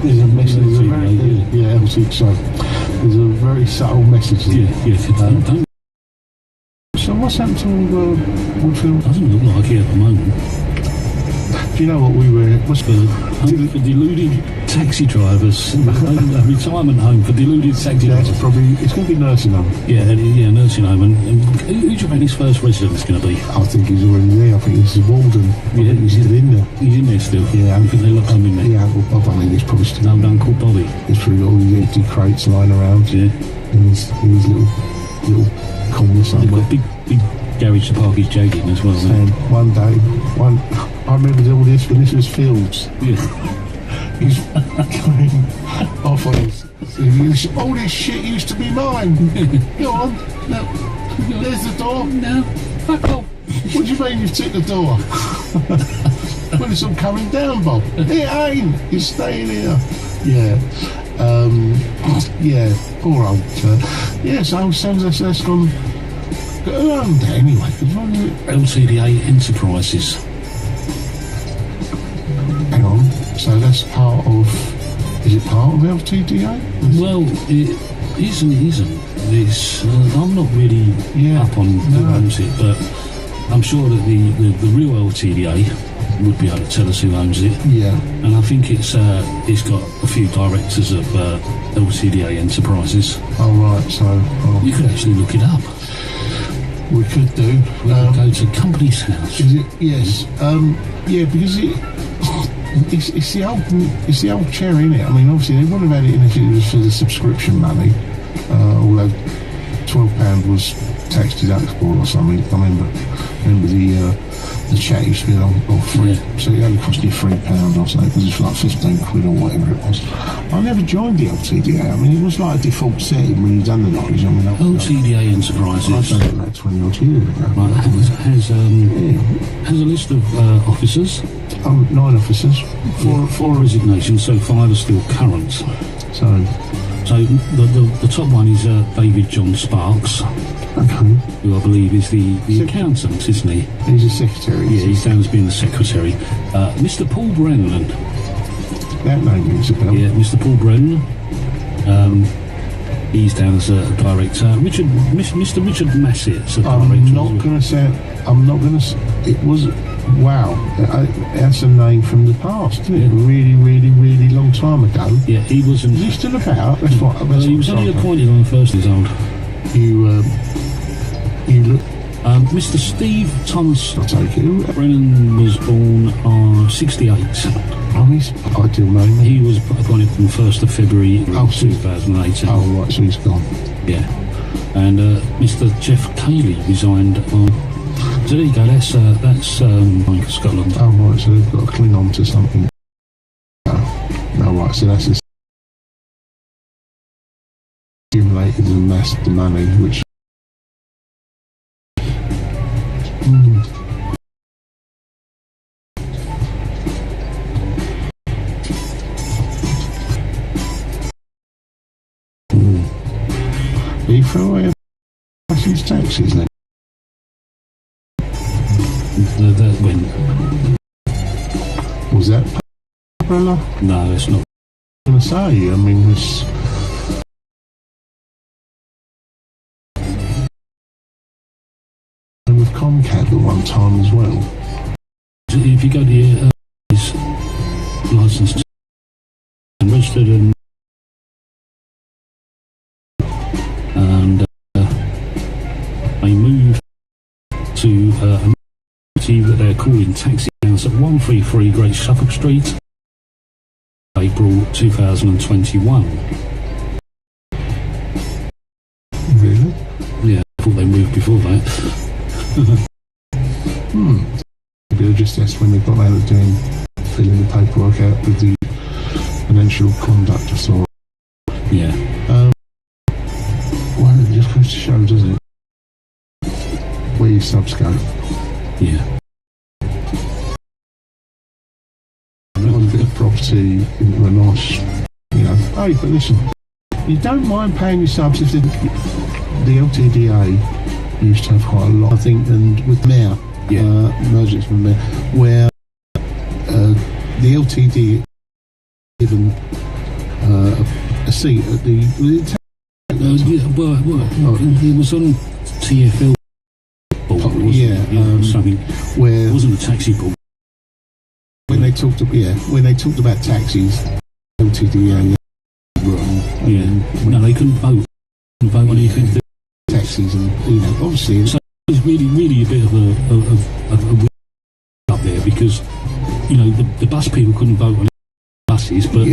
There's a message. There's a very, so there's a very subtle message. So what's happened to Woodfield? Doesn't look like it at the moment. Do you know what we were? What's for deluded taxi drivers? A retirement home for deluded taxi drivers. It's going to be nursing home. Yeah, nursing home. And who do you think his first resident's going to be? I think he's already there. I think he's Walden. Yeah, he's still in there. He's in there still. Yeah, I think they lock him in there. Yeah, Uncle Bob. I mean, he's probably still. No, Uncle Bobby. He's probably got all these empty crates lying around. Yeah, in his little corner somewhere. They've got big garage to park his jag in as well. And one day, I remember all this when this was Fields. Yeah. He's coming off on his. All this shit used to be mine. Go on. No. There's the door. No. Fuck off. What do you mean you took the door? Well, it's all coming down, Bob. It ain't. You're staying here. Yeah. Yeah. Poor old. Yeah. So that's gone. Who owned that anyway? LTDA Enterprises. Hang on. So that's part of. Is it part of LTDA? Well, it isn't. It's. I'm not really up on who owns it, but I'm sure that the real LTDA would be able to tell us who owns it. Yeah. And I think it's got a few directors of LTDA Enterprises. Oh right. So you could actually look it up. We could do. We could go to Company's House. Is it? Yes. Yeah, because it's the old chair, isn't it? I mean, obviously they wouldn't have had it if it was for the subscription money. Although £12 was tax deductible or something. I remember the chat used to be on free, so it only cost you £3 or something because it's like 15 quid or whatever it was. I never joined the LTDA. I mean, it was like a default setting when you've done the knowledge. I mean, LTDA Enterprises. I've done it like 20 odd years ago. Right, has a list of officers. 9 officers. Four resignations, so 5 are still current. So the top one is David John Sparks. Okay. Who I believe is the accountant, isn't he? He's a secretary. Yeah, he's down as being the secretary. Mr. Paul Brennan. That name rings a bell. Yeah, Mr. Paul Brennan. He's down as a director. Mr. Richard Massett's a director. I'm not going to say. It was. Wow, that's a name from the past, isn't it? Really, really, really long time ago. Yeah, he wasn't. Is he still about? He was only appointed on the 1st years old. You look. Mr. Steve Thomas. I'll take it. Brennan was born on 68. Oh, he's ideal name. He was appointed on the 1st of February 2018. Oh, right, so he's gone. Yeah. And Mr. Jeff Cayley resigned on. So there you go, that's Scotland. Oh, right, so they've got to cling on to something. Oh, right, so that's accumulated and amassed the money, which... He threw away his taxes then. When? Was that umbrella? No, it's not. I'm going to say, I mean, this. And with Comcab at one time as well. If you go to your licensed and registered and they moved to a that they're calling Taxi House at 133 Great Suffolk Street, April 2021. Really? Yeah, I thought they moved before that. Maybe just that's when they got out of filling the paperwork out with the Financial Conduct Authority. Yeah. Well, it just goes to show, doesn't it? Where your subs go. Yeah. A bit of property into a nice, hey, but listen, you don't mind paying your subs if the LTDA used to have quite a lot, I think, and with Mayor, mergers with Mayor, where the LTD given seat at the. It was on TFL. Something where it wasn't a taxi board. When they talked about taxis, LTDA. No, they couldn't vote. On anything. Taxis, and obviously, so it's really a bit of a up there because the bus people couldn't vote on buses, but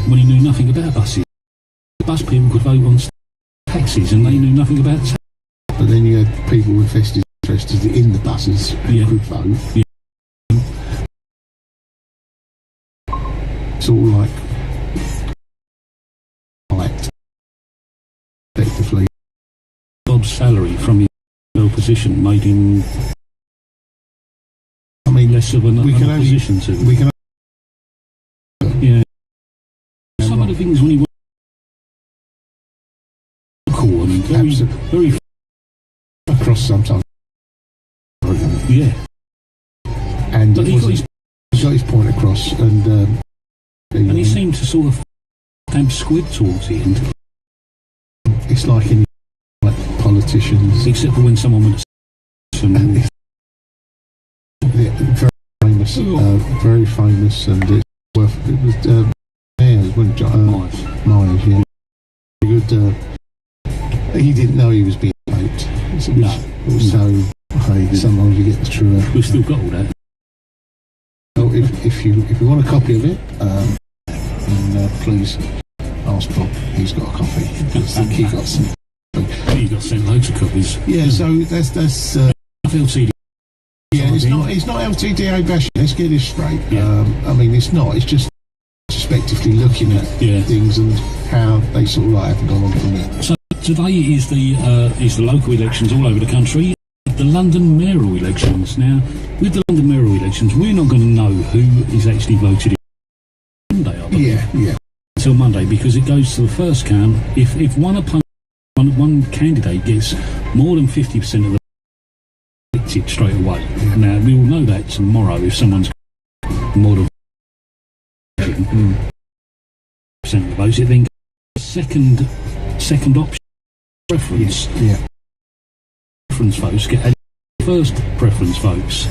when he knew nothing about buses, the bus people could vote on taxis, and they knew nothing about taxis. But then you had people with vested interests in the buses who could vote. Yeah. Sort of like effectively. Bob's salary from his position made him. I mean, less of an opposition to. We can. Yeah. Some of the things when he was cool, I mean, very across sometimes. Yeah. And he got his point across, and he seemed to sort of damp squid towards the end. It's like in politicians, except for when someone went to very famous, and it was Myers, wasn't it? Myers, yeah. Good. He didn't know he was being raped. So sometimes you get the true. We've still got all that. So if you want a copy of it, then please ask Bob. He's got a copy. He got some. He got sent loads of copies. Yeah, so that's LTD. Yeah, it's not LTDA bashing. Let's get this straight. Yeah. I mean, it's not. It's just prospectively looking at things and how they sort of haven't gone on from there. So today is the local elections all over the country. The London mayoral elections. Now, with the London mayoral elections, we're not going to know who is actually voted in Monday, I believe. Yeah. Until Monday, because it goes to the first count. If one opponent, one candidate gets more than 50% of the elected straight away. Yeah. Now, we will know that tomorrow if someone's more than 50% of the votes. It then goes second option preference. Yeah. Preference votes get added to first preference votes.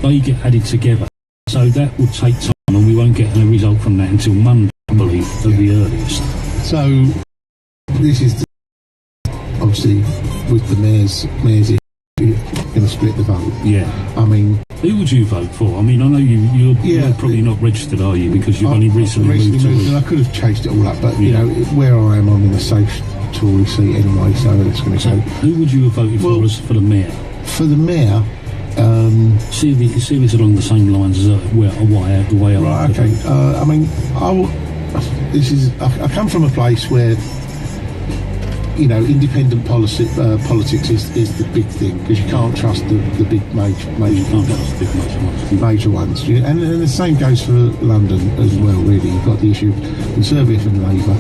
They get added together. So that will take time, and we won't get a result from that until Monday, I believe, at the earliest. So this is obviously with the mayor's issue, going to split the vote. Yeah. I mean, who would you vote for? I mean, I know you're probably not registered, are you? Because you've only recently moved. And I could have chased it all up, but you know where I am, I'm in a safe Tory seat anyway, so it's going to go. Who would you have voted for us for the mayor? For the mayor. See if it's along the same lines as the way I right, okay. I mean, I come from a place where independent politics is the big thing, because you can't trust the big major ones. And the same goes for London as well. Really, you've got the issue of Conservative and Labour.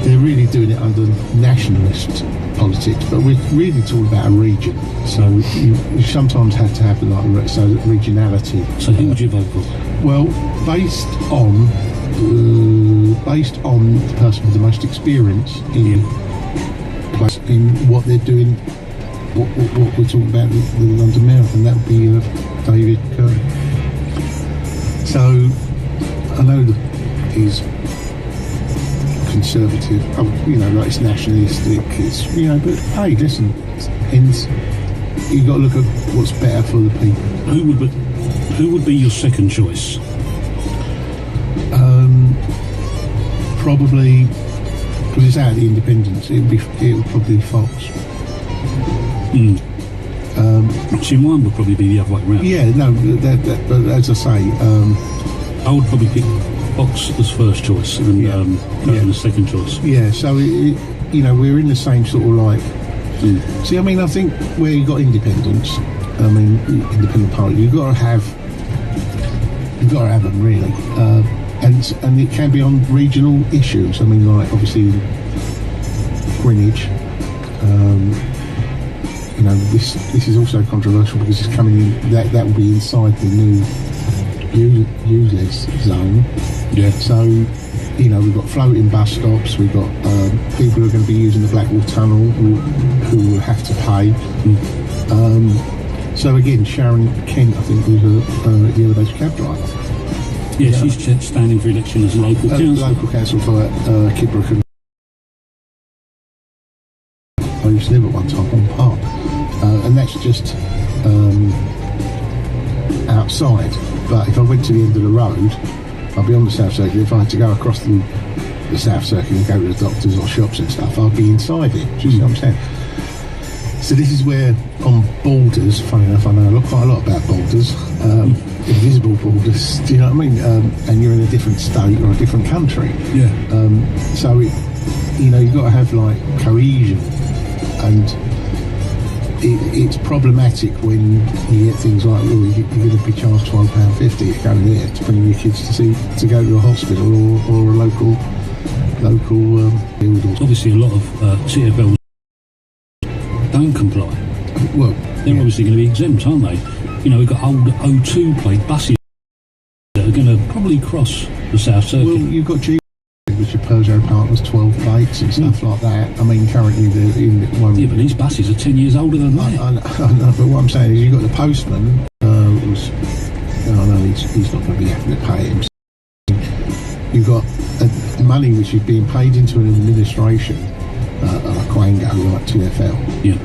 They're really doing it under nationalist politics, but we're really talking about a region. So you sometimes have to have regionality. So who would you vote for? Well, based on the person with the most experience in what they're doing, what we're talking about the London Marathon, that would be David Curry. So I know that he's conservative, like it's nationalistic, but hey, listen, you've got to look at what's better for the people. Who would be your second choice? Probably, because it's out of the independents, it would probably be Fox. See, mine would probably be the other way around. Yeah, no, but as I say, I would probably pick Fox as first choice and Curtin as second choice. Yeah, so we're in the same sort of See, I mean, I think where you got independence, independent party, you've got to have them really, and it can be on regional issues. I mean, like obviously Greenwich. This is also controversial because it's coming in. That will be inside the new useless zone. Yeah. So, you know, we've got floating bus stops. We've got people who are going to be using the Blackwall Tunnel who will have to pay. So again, Sharon Kent, I think, was a yellow-based cab driver. Yeah, she's standing for election as local council. Local council for Kidbrooke. And I used to live at one time on Park, and that's just outside. But if I went to the end of the road, I'd be on the South Circuit. If I had to go across the South Circuit and go to the doctors or shops and stuff, I'd be inside it. Do you see what I'm saying? So this is where, on borders, funny enough, I know quite a lot about borders, invisible borders, do you know what I mean? And you're in a different state or a different country. Yeah. So, you know, you've got to have, like, cohesion. And it's problematic when you get things like, well, you're going to be charged £12.50 to go there to bring your kids to go to a hospital or a local building. Obviously, a lot of TfL don't comply. Well, they're obviously going to be exempt, aren't they? You know, we've got old O2 plate buses that are going to probably cross the South Circuit. Well, you've got G, which are Peugeot partners, 12 plates and stuff like that. I mean, currently they're in one. Yeah, but these buses are 10 years older than that. I know, but what I'm saying is, you've got the postman. He's not going to be having to pay him. You've got money which is being paid into an administration. Like Quango, like TfL. Yeah.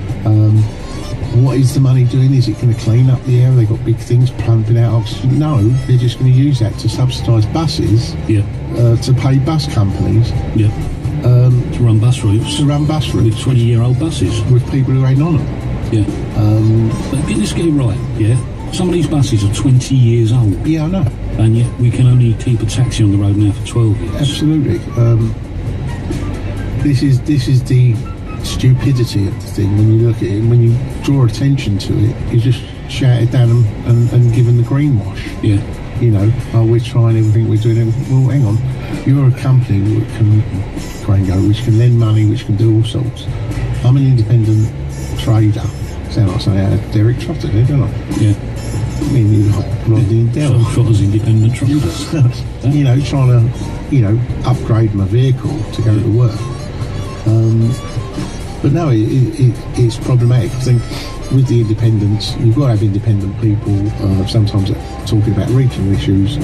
What is the money doing? Is it going to clean up the air? They've got big things pumping out oxygen. No, they're just going to use that to subsidise buses. Yeah. To pay bus companies. Yeah. To run bus routes. With 20-year-old buses. With people who ain't on them. Yeah. But let's get it right. Yeah. Some of these buses are 20 years old. Yeah, I know. And yet we can only keep a taxi on the road now for 12 years. Absolutely. This is the stupidity of the thing when you look at it, and when you draw attention to it, you just shout it down and give them the greenwash. Yeah. You know, we're trying everything, we're doing everything. Well, hang on, you're a company which can lend money, which can do all sorts. I'm an independent trader. Sound like something out of Derek Trotter, don't I? Yeah. I mean, you've got Rodney and Dell. Trotter's independent trotters. You know, trying to, you know, upgrade my vehicle to go to work. But no, it's problematic. I think with the independents, you've got to have independent people sometimes talking about regional issues,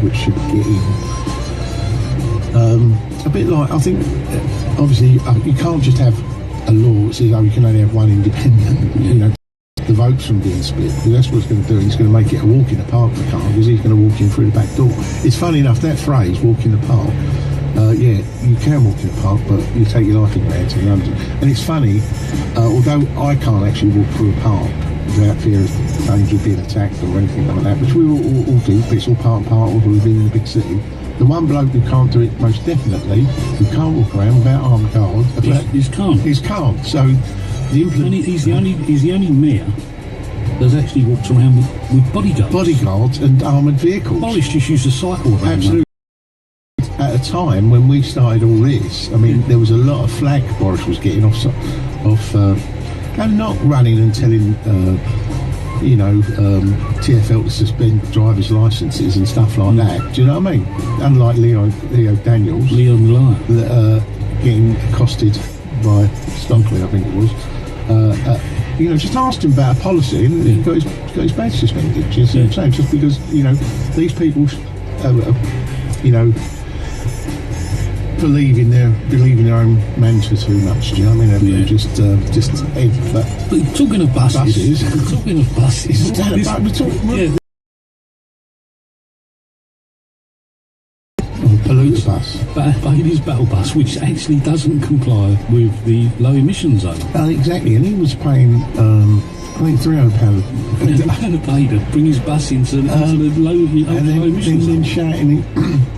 which should get in. A bit like, I think, obviously, you can't just have a law that says, oh, you can only have one independent, you know, the votes from being split, because that's what it's going to do. He's going to make it a walk in the park for car, because he's going to walk in through the back door. It's funny enough, that phrase, walk in the park, yeah, you can walk in the park, but you take your life in your hands in London. And it's funny, although I can't actually walk through a park without fear of danger of being attacked or anything like that, which we all do, but it's all part and parcel of living in a big city. The one bloke who can't do it most definitely, who can't walk around without armed guards, he's can't. He's can't. So he's the only mayor that's actually walked around with bodyguards. Bodyguards and armoured vehicles. Boris just used to cycle around. Absolutely. At a time when we started all this, I mean, there was a lot of flack Boris was getting off and not running and telling, TfL to suspend drivers' licences and stuff like that. Do you know what I mean? Unlike Leo Daniels. Leon Lyle. Getting accosted by Stockley, I think it was. You know, just asked him about a policy and he got his badge suspended. Do you see what I'm saying? Just because, you know, these people, you know, believe in their own mantra too much. Do you know what I mean? But talking of buses. Polluter bus. Bailey's Battle Bus, which actually doesn't comply with the low emission zone. Exactly, and he was paying, I think £300 a day to bring his bus into the low emission zone.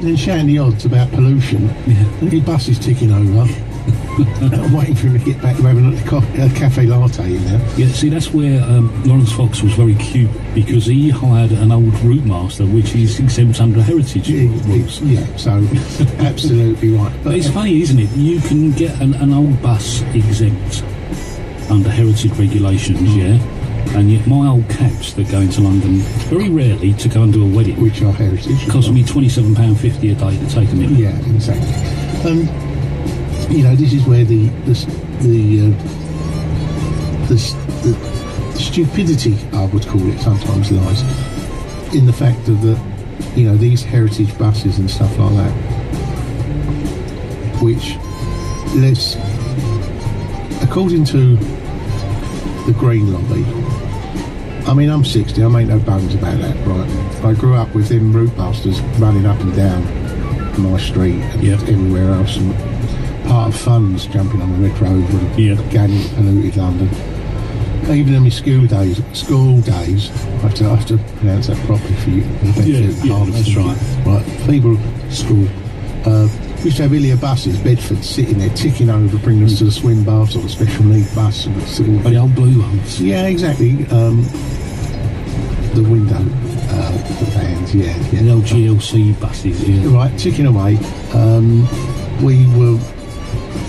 Then shouting the odds about pollution. Yeah. And his bus is ticking over. I'm waiting for him to get back to having a cafe latte in there. Yeah, see, that's where Lawrence Fox was very cute, because he hired an old route master, which is exempt under heritage rules. So absolutely right. But it's funny, isn't it? You can get an old bus exempt under heritage regulations, And yet my old cabs that go into London very rarely to go and do a wedding, which are heritage, cost me £27.50 a day to take them in. Yeah, exactly. You know, this is where the stupidity, I would call it, sometimes lies in the fact of the, you know, these heritage buses and stuff like that, which, according to the Green Lobby, I mean, I'm 60, I make no bones about that, right? I grew up with them route busters running up and down my street and everywhere else, and part of fun was jumping on the Red Rover and gaining polluted London. Even in my school days, I have to pronounce that properly for you. That's right. Right, people at school, we used to have Ilya buses, Bedford, sitting there ticking over, bringing us to the swim baths or the special need bus. And the old blue ones. Yeah, exactly. The window, the vans, the old GLC buses. Yeah. Right, ticking away. We were.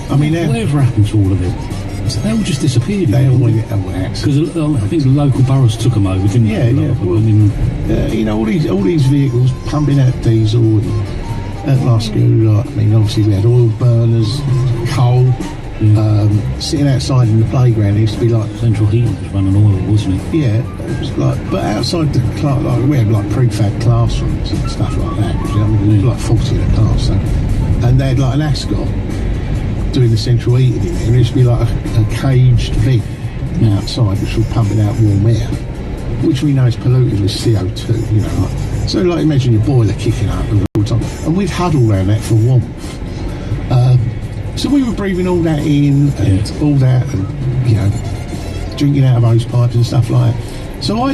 I mean, whatever happened to all of them? So they all just disappeared. They all went because I think the local boroughs took them over, didn't they? Well, you know, all these vehicles pumping out diesel. And at my school, I mean, obviously we had oil burners, coal. Sitting outside in the playground, it used to be like central heating was running oil, wasn't it? Yeah, it was like, but outside the class, like we had like prefab classrooms and stuff like that. You know, I mean, it was like 40 in a class, so, and they had like an ascot doing the central heating in there, and it used to be like a caged vent outside, which was pumping out warm air, which we know is polluted with CO2. You know, like, so like imagine your boiler kicking up all the time, and we'd huddle around that for warmth. So we were breathing all that in and all that, and you know, drinking out of hose pipes and stuff like that. So I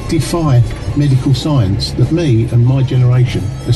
defy medical science that me and my generation are